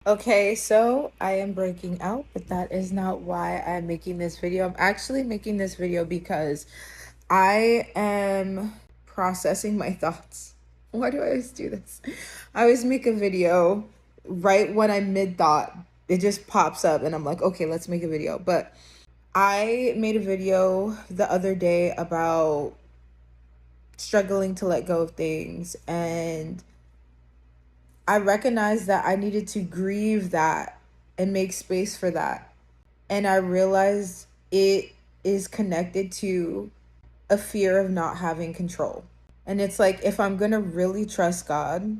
Okay, so I am breaking out, but that is not why I'm making this video. I'm actually making this video because I am processing my thoughts. Why do I always do this? I always make a video right when I'm mid thought. It just pops up and I'm like, okay, let's make a video. But I made a video the other day about struggling to let go of things, and I recognized that I needed to grieve that and make space for that. And I realized it is connected to a fear of not having control. And it's like, if I'm going to really trust God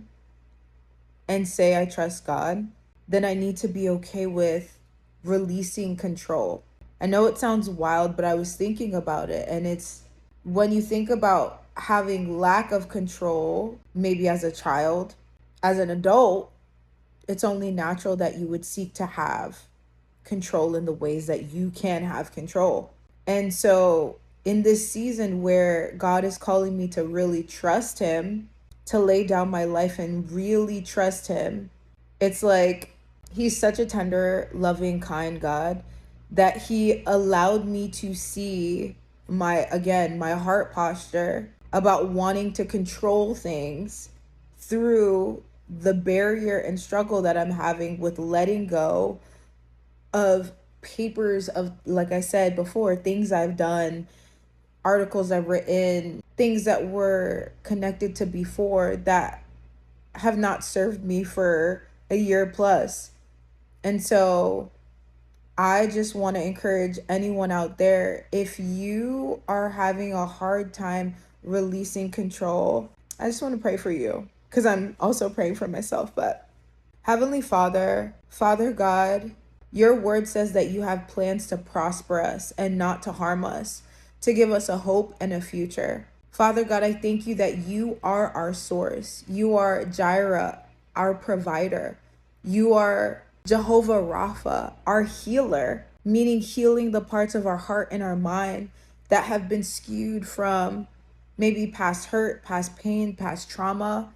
and say I trust God, then I need to be okay with releasing control. I know it sounds wild, but I was thinking about it. And it's when you think about having lack of control, maybe as a child, as an adult, it's only natural that you would seek to have control in the ways that you can have control. And so, in this season where God is calling me to really trust Him, to lay down my life and really trust Him, it's like He's such a tender, loving, kind God that He allowed me to see my heart posture about wanting to control things through the barrier and struggle that I'm having with letting go of papers of, like I said before, things I've done, articles I've written, things that were connected to before that have not served me for a year plus. And so I just want to encourage anyone out there, if you are having a hard time releasing control, I just want to pray for you because I'm also praying for myself. But Heavenly Father, Father God, your word says that you have plans to prosper us and not to harm us, to give us a hope and a future. Father God, I thank you that you are our source. You are Jireh, our provider. You are Jehovah Rapha, our healer, meaning healing the parts of our heart and our mind that have been skewed from maybe past hurt, past pain, past trauma.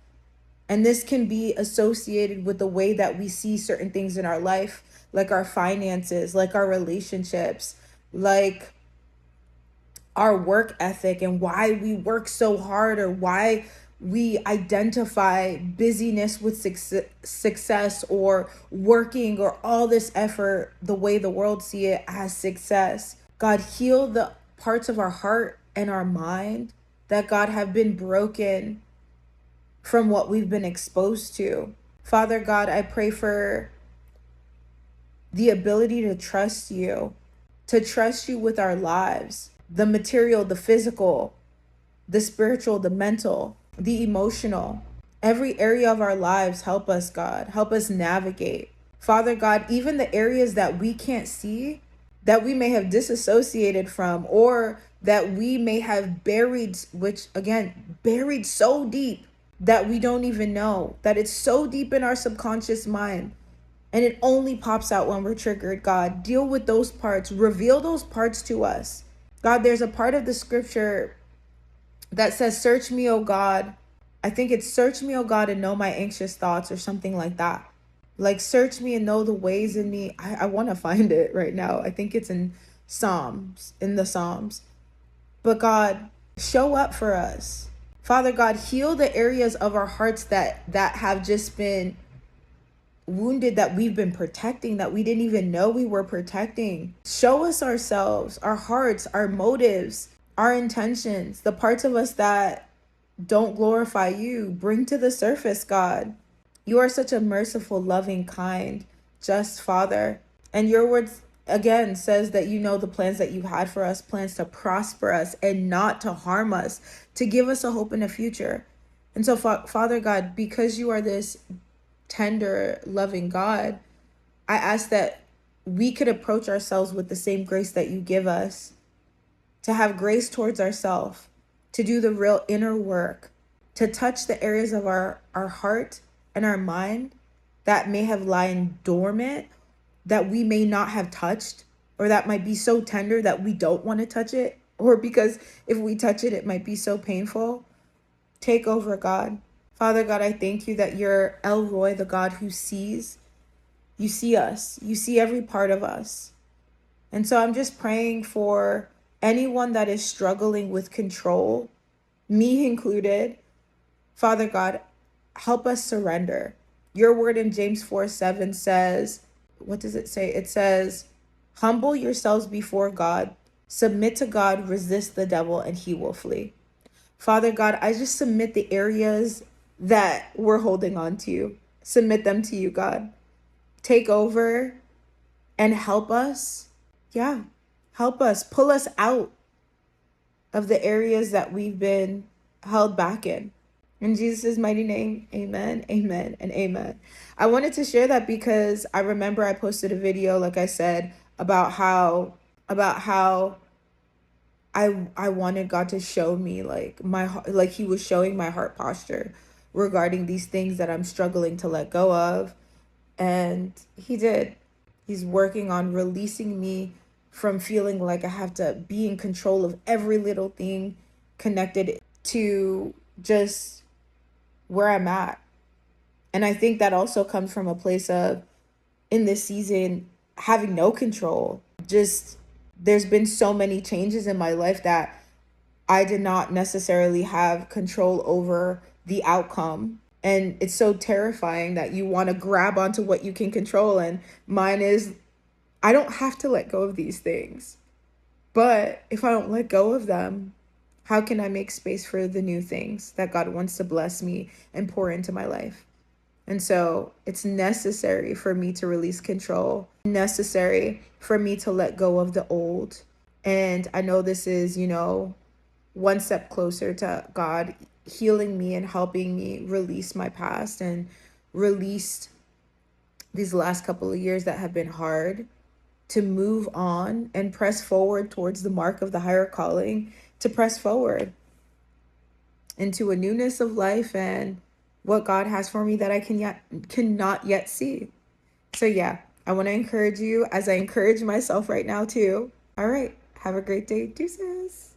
And this can be associated with the way that we see certain things in our life, like our finances, like our relationships, like our work ethic and why we work so hard, or why we identify busyness with success, or working, or all this effort the way the world see it as success. God, heal the parts of our heart and our mind that, God, have been broken from what we've been exposed to. Father God, I pray for the ability to trust you with our lives, the material, the physical, the spiritual, the mental, the emotional. Every area of our lives, help us, God. Help us navigate. Father God, even the areas that we can't see, that we may have disassociated from, or that we may have buried, which again, buried so deep that we don't even know, that it's so deep in our subconscious mind and it only pops out when we're triggered. God, deal with those parts, reveal those parts to us. God, there's a part of the scripture that says, search me, O God. I think it's search me, O God, and know my anxious thoughts, or something like that. Like, search me and know the ways in me. I want to find it right now. I think it's in the Psalms. But God, show up for us. Father God, heal the areas of our hearts that have just been wounded, that we've been protecting, that we didn't even know we were protecting. Show us ourselves, our hearts, our motives, our intentions, the parts of us that don't glorify you. Bring to the surface, God. You are such a merciful, loving, kind, just Father. And your words again says that you know the plans that you've had for us, plans to prosper us and not to harm us, to give us a hope in a future. And so, Father God, because you are this tender, loving God, I ask that we could approach ourselves with the same grace that you give us, to have grace towards ourselves, to do the real inner work, to touch the areas of our heart and our mind that may have lain dormant, that we may not have touched, or that might be so tender that we don't want to touch it, or because if we touch it, it might be so painful. Take over, God. Father God, I thank you that you're El Roy, the God who sees, You see us. You see every part of us. And so I'm just praying for anyone that is struggling with control, me included. Father God, help us surrender. Your word in James 4:7 says, what does it say? It says, humble yourselves before God, submit to God, resist the devil, and he will flee. Father God, I just submit the areas that we're holding on to. Submit them to you, God. Take over and help us. Yeah, help us. Pull us out of the areas that we've been held back in. In Jesus' mighty name, amen, amen, and amen. I wanted to share that because I remember I posted a video, like I said, about how I wanted God to show me like like he was showing my heart posture regarding these things that I'm struggling to let go of. And he did. He's working on releasing me from feeling like I have to be in control of every little thing connected to just where I'm at. And I think that also comes from a place of, in this season, having no control. Just, there's been so many changes in my life that I did not necessarily have control over the outcome. And it's so terrifying that you want to grab onto what you can control. And mine is, I don't have to let go of these things. But if I don't let go of them, how can I make space for the new things that God wants to bless me and pour into my life? And so it's necessary for me to release control, necessary for me to let go of the old. And I know this is, one step closer to God healing me and helping me release my past and release these last couple of years that have been hard, to move on and press forward towards the mark of the higher calling, to press forward into a newness of life and what God has for me that I cannot yet see. So yeah, I want to encourage you as I encourage myself right now too. All right, have a great day. Deuces.